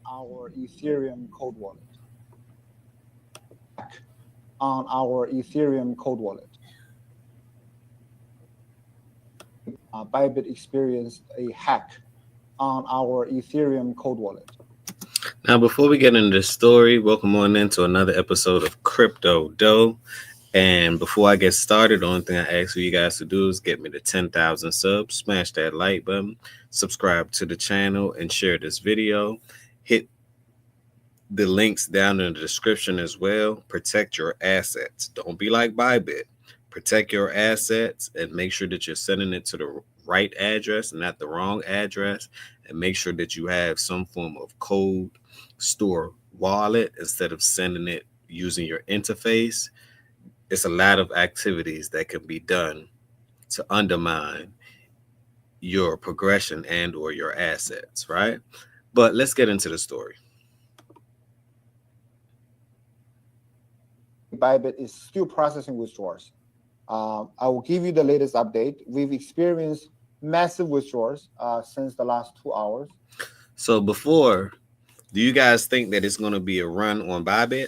our Ethereum cold wallet. On our Ethereum cold wallet. ByBit experienced a hack on our Ethereum cold wallet. Now, before we get into the story, welcome on into another episode of Crypto Dough. And before I get started, the only thing I ask for you guys to do is get me to 10,000 subs, smash that like button, subscribe to the channel, and share this video. Hit the links down in the description as well. Protect your assets. Don't be like ByBit. Protect your assets and make sure that you're sending it to the right address, not the wrong address. And make sure that you have some form of cold store wallet instead of sending it using your interface. It's a lot of activities that can be done to undermine your progression and or your assets, right? But let's get into the story. ByBit is still processing withdrawals. I will give you the latest update. We've experienced massive withdrawals since the last 2 hours. So before, do you guys think that it's going to be a run on ByBit?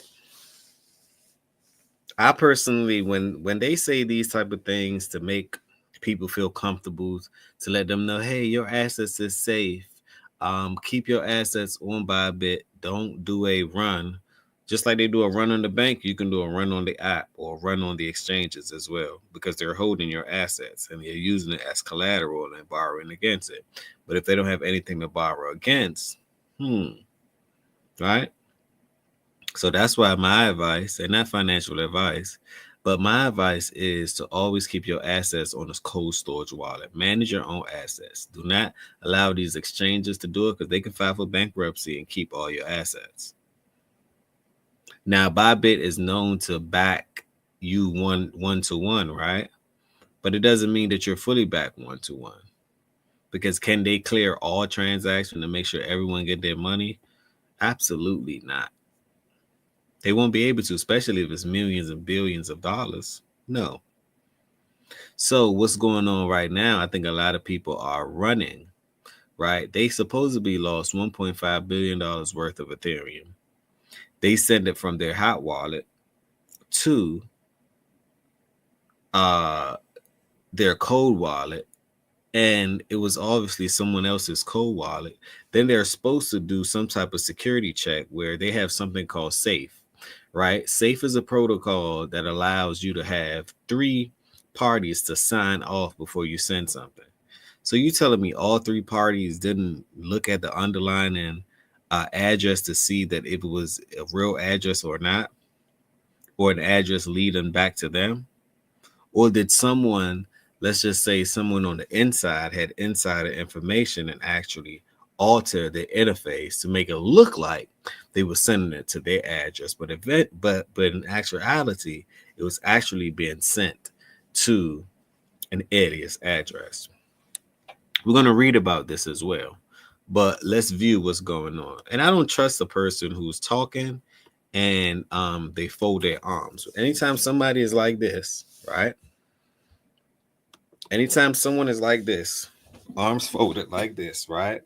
I personally, when they say these type of things to make people feel comfortable, to let them know, hey, your assets is safe. Keep your assets on ByBit. Don't do a run. Just like they do a run on the bank, you can do a run on the app or run on the exchanges as well, because they're holding your assets and they're using it as collateral and borrowing against it. But if they don't have anything to borrow against, right? So that's why my advice, and not financial advice, but my advice is to always keep your assets on a cold storage wallet. Manage your own assets. Do not allow these exchanges to do it, because they can file for bankruptcy and keep all your assets. Now, ByBit is known to back you one to one, right? But it doesn't mean that you're fully back one to one, because can they clear all transactions to make sure everyone get their money? Absolutely not. They won't be able to, especially if it's millions and billions of dollars. No. So what's going on right now? I think a lot of people are running, right? They supposedly lost $1.5 billion worth of Ethereum. They send it from their hot wallet to their cold wallet, and it was obviously someone else's cold wallet. Then they're supposed to do some type of security check where they have something called SAFE. Right? SAFE is a protocol that allows you to have 3 parties to sign off before you send something. So you telling me all 3 parties didn't look at the underlying address to see that if it was a real address or not, or an address leading back to them? Or did someone, let's just say someone on the inside had insider information and actually alter the interface to make it look like they were sending it to their address, but in actuality, it was actually being sent to an alias address. We're going to read about this as well, but let's view what's going on. And I don't trust the person who's talking and they fold their arms. Anytime somebody is like this, right? Anytime someone is like this, arms folded like this, right?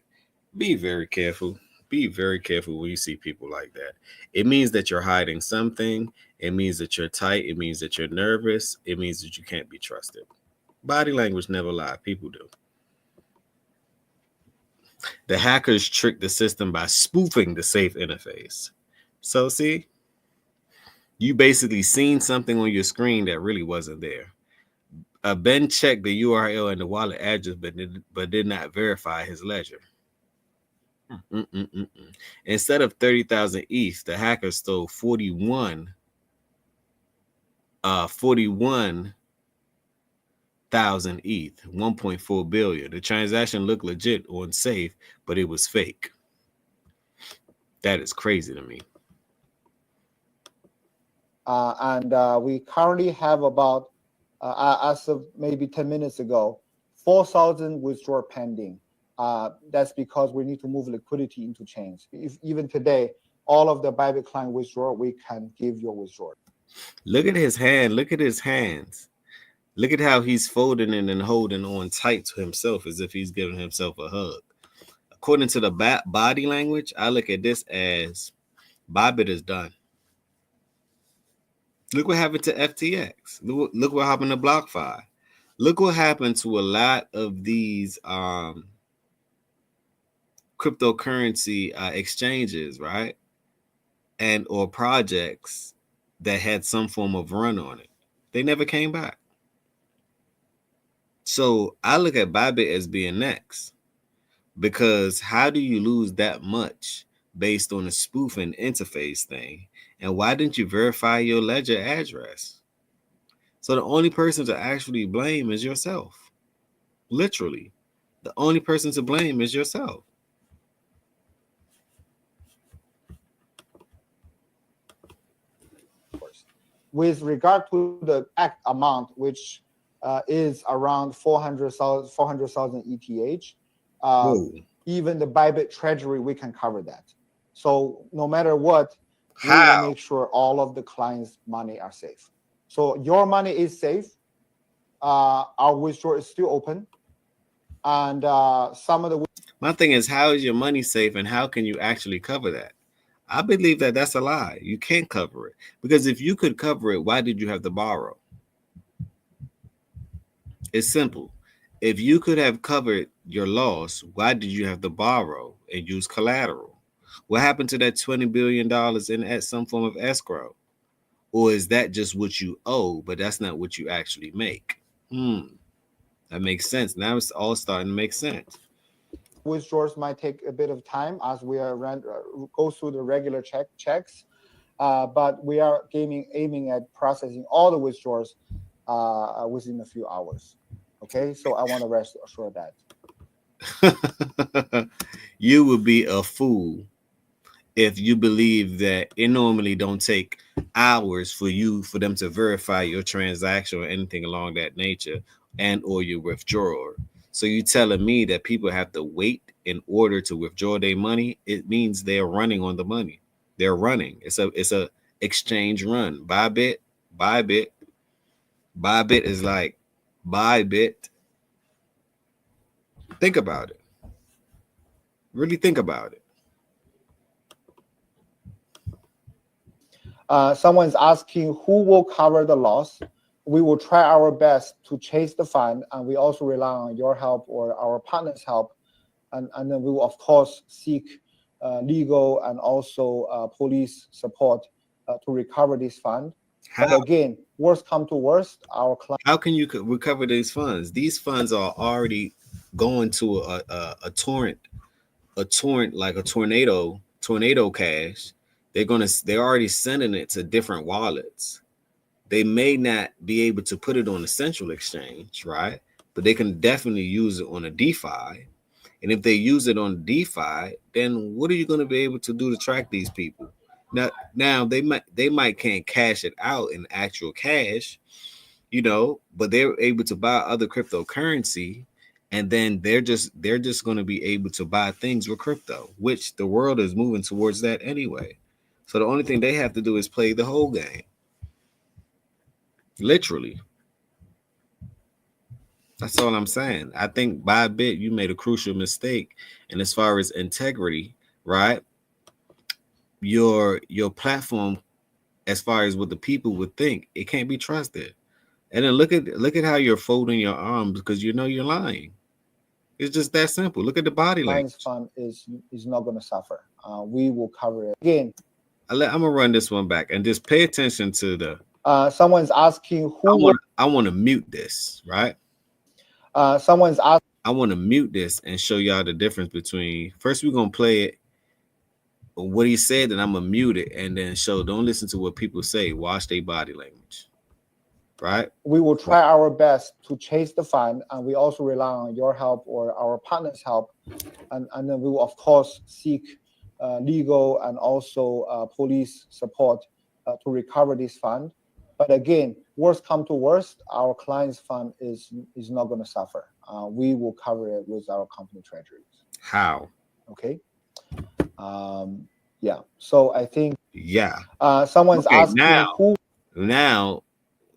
Be very careful. Be very careful when you see people like that. It means that you're hiding something. It means that you're tight. It means that you're nervous. It means that you can't be trusted. Body language never lie. People do. The hackers tricked the system by spoofing the safe interface. So see, you basically seen something on your screen that really wasn't there. Ben checked the URL and the wallet address, but did not verify his ledger. Instead of 30,000 ETH, the hacker stole 41,000 ETH, 1.4 billion. The transaction looked legit on Safe, but it was fake. That is crazy to me. And we currently have about, as of maybe 10 minutes ago, 4,000 withdrawal pending. That's because we need to move liquidity into chains. If even today, all of the ByBit client withdraw, we can give your withdrawal. Look at his hand. Look at his hands. Look at how he's folding it and holding on tight to himself as if he's giving himself a hug. according to the body language, I look at this as ByBit is done. Look what happened to FTX. Look what happened to BlockFi. Look what happened to a lot of these cryptocurrency exchanges, right? And or projects that had some form of run on it. They never came back. So I look at ByBit as being next, because how do you lose that much based on a spoofing interface thing? And why didn't you verify your ledger address? So the only person to actually blame is yourself. Literally, the only person to blame is yourself. With regard to the act amount, which is around 400,000 ETH, even the ByBit treasury, we can cover that. So no matter what, we will make sure all of the clients' money are safe. So your money is safe. Our withdrawal is still open. And some of the... My thing is, how is your money safe and how can you actually cover that? I believe that that's a lie. You can't cover it, because if you could cover it, why did you have to borrow? It's simple. If you could have covered your loss, why did you have to borrow and use collateral? What happened to that $20 billion in some form of escrow? Or is that just what you owe, but that's not what you actually make? That makes sense. Now it's all starting to make sense. Withdrawals might take a bit of time as we are go through the regular checks, but we are aiming at processing all the withdrawals within a few hours. Okay, so I want to rest assured that. You would be a fool if you believe that it normally don't take hours for them to verify your transaction or anything along that nature, and or your withdrawal. So you telling me that people have to wait in order to withdraw their money? It means they're running on the money. They're running. It's a exchange run. ByBit is like ByBit. Think about it. Really think about it. Someone's asking who will cover the loss. We will try our best to chase the fund, and we also rely on your help or our partners' help. And then we will, of course, seek legal and also police support to recover this fund. But again, worst come to worst, our client... How can you recover these funds? These funds are already going to a torrent like a tornado cash. They're already sending it to different wallets. They may not be able to put it on a central exchange, right? But they can definitely use it on a DeFi. And if they use it on DeFi, then what are you going to be able to do to track these people? Now they might can't cash it out in actual cash, but they're able to buy other cryptocurrency, and then they're just going to be able to buy things with crypto, which the world is moving towards that anyway. So the only thing they have to do is play the whole game. Literally. That's all I'm saying. I think ByBit, you made a crucial mistake. And as far as integrity, right? Your platform, as far as what the people would think, it can't be trusted. And then look at how you're folding your arms, because you're lying. It's just that simple. Look at the body language. Fund is not going to suffer. We will cover it. Again, I'm gonna run this one back and just pay attention to the. Someone's asking who. I want to mute this, right? Someone's asking. I want to mute this and show y'all the difference between. First, we're gonna play it. What he said, and I'm gonna mute it and then show. Don't listen to what people say. Watch their body language. Right. We will try our best to chase the fund, and we also rely on your help or our partners' help, and then we will, of course, seek legal and also police support to recover this fund. But again, worst come to worst, our client's fund is not going to suffer. We will cover it with our company treasuries. How? Okay. Yeah. So I think. Yeah. Someone's asking who. Now,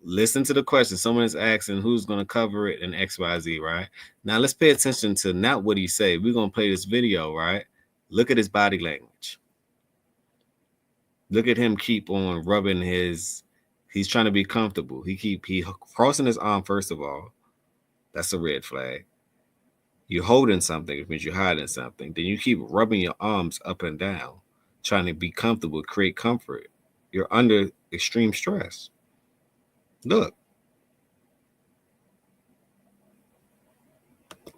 listen to the question. Someone is asking who's going to cover it in XYZ, right? Now let's pay attention to not what he said. We're going to play this video, right? Look at his body language. Look at him keep on rubbing his, he's trying to be comfortable. He crossing his arm, first of all. That's a red flag. You're holding something, it means you're hiding something. Then you keep rubbing your arms up and down, trying to be comfortable, create comfort. You're under extreme stress. Look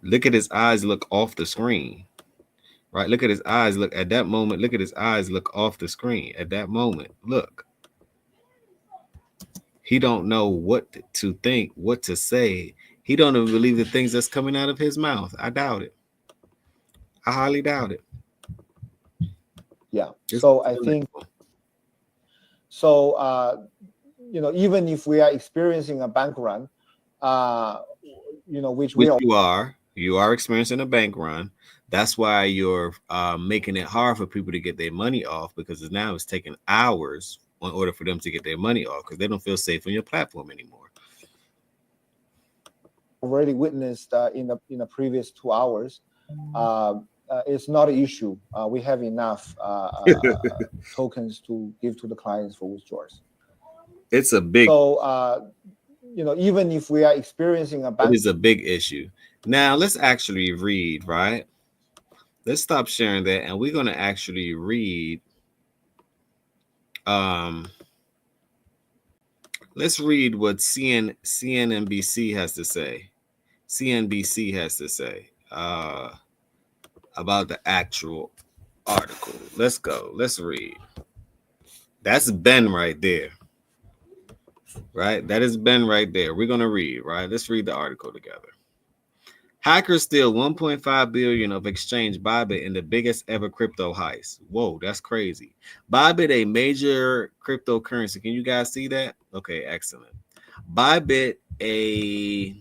at his eyes look off the screen, right? Look at his eyes look at that moment. Look at his eyes look off the screen at that moment. Look, he don't know what to think, what to say. He don't even believe the things that's coming out of his mouth. I doubt it. I highly doubt it. Yeah. So I think, so, even if we are experiencing a bank run, which you are experiencing a bank run. That's why you're making it hard for people to get their money off, because it's taking hours in order for them to get their money off, because they don't feel safe on your platform anymore. Already witnessed in the previous 2 hours, it's not an issue. We have enough tokens to give to the clients for withdrawals. It's a big. So even if we are experiencing a bank, it is a big issue. Now let's actually read, right? Let's stop sharing that, and we're going to actually read. Let's read what CNBC has to say. CNBC has to say about the actual article. Let's go. Let's read. That's Ben right there. Right? That is Ben right there. We're going to read, right? Let's read the article together. Hackers steal 1.5 billion of exchange ByBit in the biggest ever crypto heist. Whoa, that's crazy. ByBit, a major cryptocurrency. Can you guys see that? Okay, excellent. ByBit, a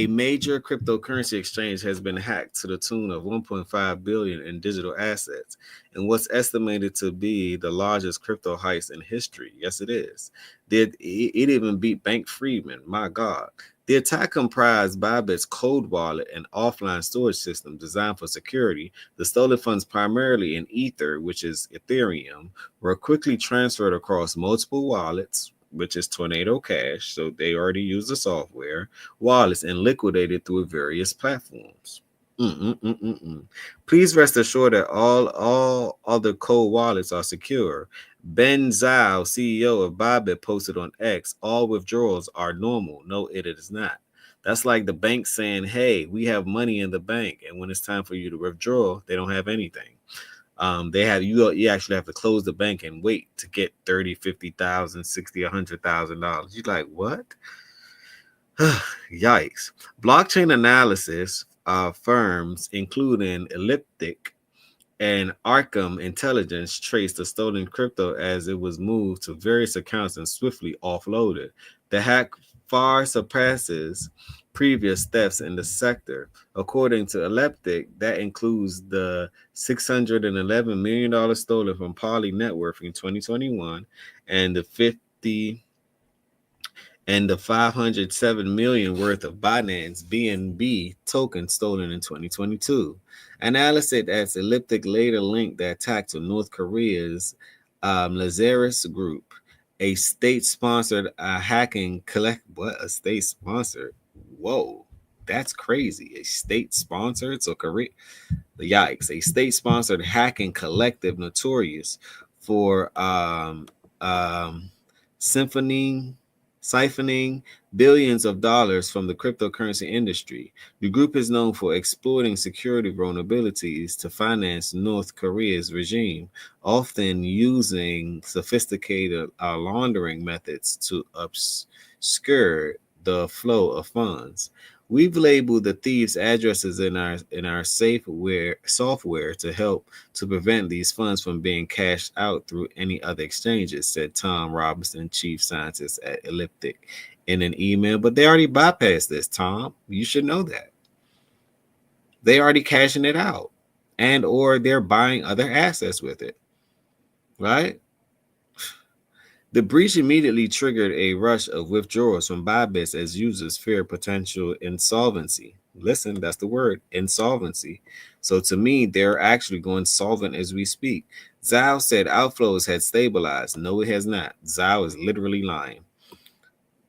major cryptocurrency exchange, has been hacked to the tune of 1.5 billion in digital assets, and what's estimated to be the largest crypto heist in history. Yes, it is. It even beat Bank Friedman. My God. The attack comprised ByBit's cold wallet and offline storage system designed for security. The stolen funds, primarily in Ether, which is Ethereum, were quickly transferred across multiple wallets, which is Tornado Cash, so they already use the software, wallets, and liquidated through various platforms. Please rest assured that all other cold wallets are secure. Ben Zhao, CEO of ByBit, posted on X, all withdrawals are normal. No, it is not. That's like the bank saying, hey, we have money in the bank, and when it's time for you to withdraw, they don't have anything. They have you actually have to close the bank and wait to get 30, 50,000, 60, $100,000. You're like, what? Yikes. Blockchain analysis firms, including Elliptic and Arkham Intelligence, traced the stolen crypto as it was moved to various accounts and swiftly offloaded. The hack far surpasses previous thefts in the sector. According to Elliptic, that includes the $611 million stolen from Poly Network in 2021 and the 507 million worth of Binance BNB tokens stolen in 2022. Analysis at Elliptic later linked the attack to North Korea's Lazarus Group, a state-sponsored hacking collect. What, a state-sponsored? Whoa, that's crazy. A state-sponsored? So Korea, yikes! A state-sponsored hacking collective notorious for siphoning billions of dollars from the cryptocurrency industry. The group is known for exploiting security vulnerabilities to finance North Korea's regime, often using sophisticated laundering methods to obscure the flow of funds. We've labeled the thieves' addresses in our software to help to prevent these funds from being cashed out through any other exchanges, said Tom Robinson, chief scientist at Elliptic, in an email. But they already bypassed this, Tom. You should know that. They already cashing it out, and or they're buying other assets with it, right? The breach immediately triggered a rush of withdrawals from ByBit as users fear potential insolvency. Listen, that's the word, insolvency. So to me, they're actually going solvent as we speak. Zhao said outflows had stabilized. No, it has not. Zhao is literally lying.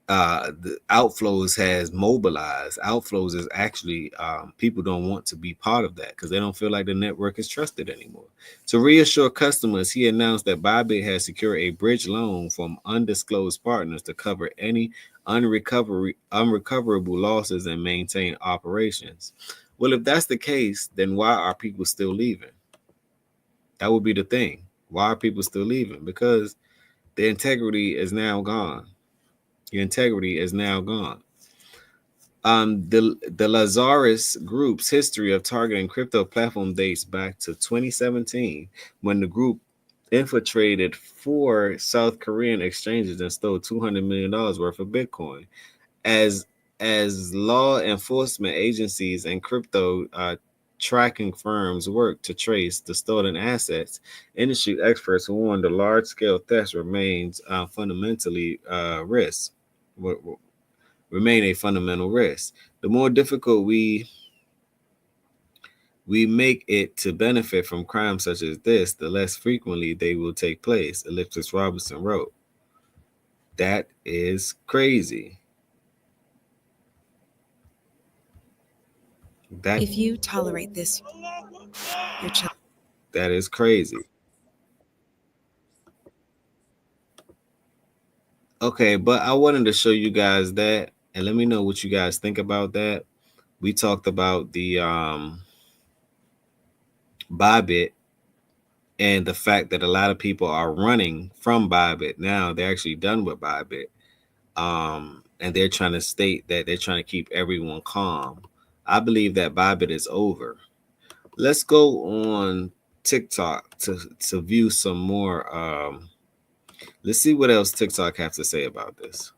The outflows has mobilized. Outflows is actually people don't want to be part of that because they don't feel like the network is trusted anymore. To reassure customers, he announced that ByBit has secured a bridge loan from undisclosed partners to cover any unrecoverable losses and maintain operations. Well, if that's the case, then why are people still leaving? That would be the thing. Why are people still leaving? Because the integrity is now gone. Your integrity is now gone. The Lazarus Group's history of targeting crypto platform dates back to 2017, when the group infiltrated 4 South Korean exchanges and stole $200 million worth of Bitcoin. As law enforcement agencies and crypto tracking firms work to trace the stolen assets, industry experts warn the large-scale theft remains fundamentally risk. Remain a fundamental risk. The more difficult we make it to benefit from crimes such as this, the less frequently they will take place, Ellipsis Robinson wrote. That is crazy. If you tolerate this, your child. That is crazy. Okay, but I wanted to show you guys that, and let me know what you guys think about that. We talked about the ByBit and the fact that a lot of people are running from ByBit now. They're actually done with ByBit. And they're trying to state that they're trying to keep everyone calm. I believe that ByBit is over. Let's go on TikTok to view some more. Let's see what else TikTok has to say about this.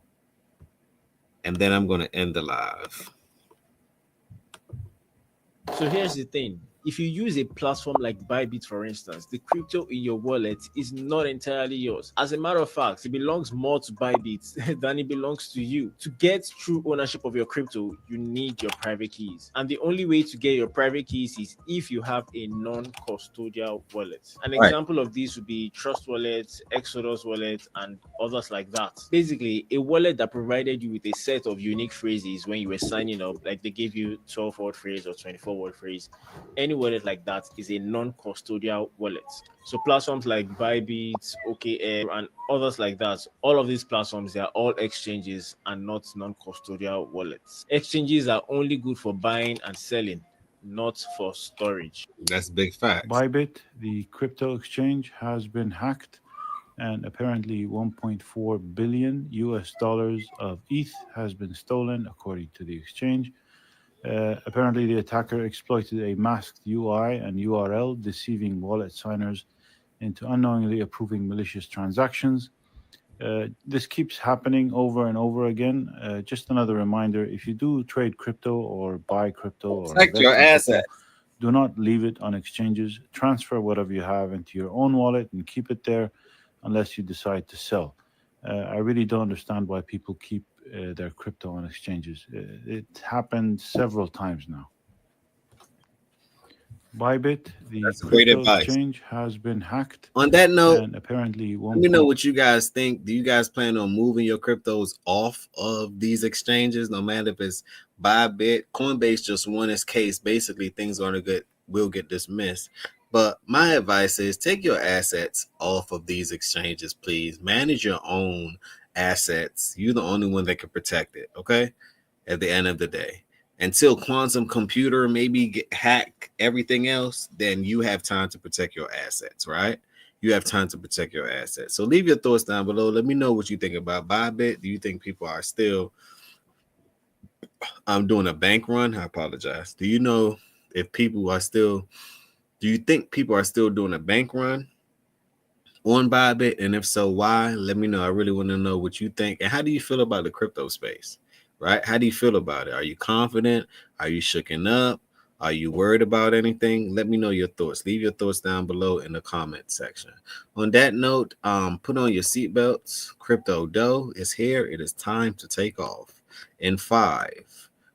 And then I'm going to end the live. So here's the thing. If you use a platform like ByBit, for instance, the crypto in your wallet is not entirely yours. As a matter of fact, it belongs more to ByBit than it belongs to you. To get true ownership of your crypto, you need your private keys. And the only way to get your private keys is if you have a non-custodial wallet. An example of this would be Trust Wallet, Exodus Wallet, and others like that. Basically, a wallet that provided you with a set of unique phrases when you were signing up, like they gave you 12-word phrase or 24-word phrase. Any wallet like that is a non-custodial wallet. So platforms like ByBit, OKX, and others like that, all of these platforms, they are all exchanges and not non-custodial wallets. Exchanges are only good for buying and selling, not for storage. That's big facts. ByBit, the crypto exchange, has been hacked, and apparently 1.4 billion US dollars of ETH has been stolen, according to the exchange. Apparently, the attacker exploited a masked UI and URL, deceiving wallet signers into unknowingly approving malicious transactions. This keeps happening over and over again. Just another reminder, if you do trade crypto or buy crypto or Protect your invest in crypto, assets. do not leave it on exchanges. Transfer whatever you have into your own wallet and keep it there unless you decide to sell. I really don't understand why people keep their crypto on exchanges. It happened several times now. ByBit, the That's great crypto advice. exchange, has been hacked, On that note, and apparently let me know what you guys think. Do you guys plan on moving your cryptos off of these exchanges, no matter if it's ByBit? Coinbase just won its case. Basically, things will get dismissed. But my advice is take your assets off of these exchanges, please. Manage your own assets. You're the only one that can protect it, okay? At the end of the day. Until quantum computer maybe hack everything else, then you have time to protect your assets, right? You have time to protect your assets. So leave your thoughts down below. Let me know what you think about ByBit. Do you think people are still doing a bank run? I apologize. Do you know if people are still, do you think people are still doing a bank run on ByBit? And if so, why? Let me know. I really want to know what you think. And how do you feel about the crypto space, right? How do you feel about it? Are you confident? Are you shooken up? Are you worried about anything? Let me know your thoughts. Leave your thoughts down below in the comment section. On that note, put on your seatbelts. Crypto Dough is here. It is time to take off. In 5,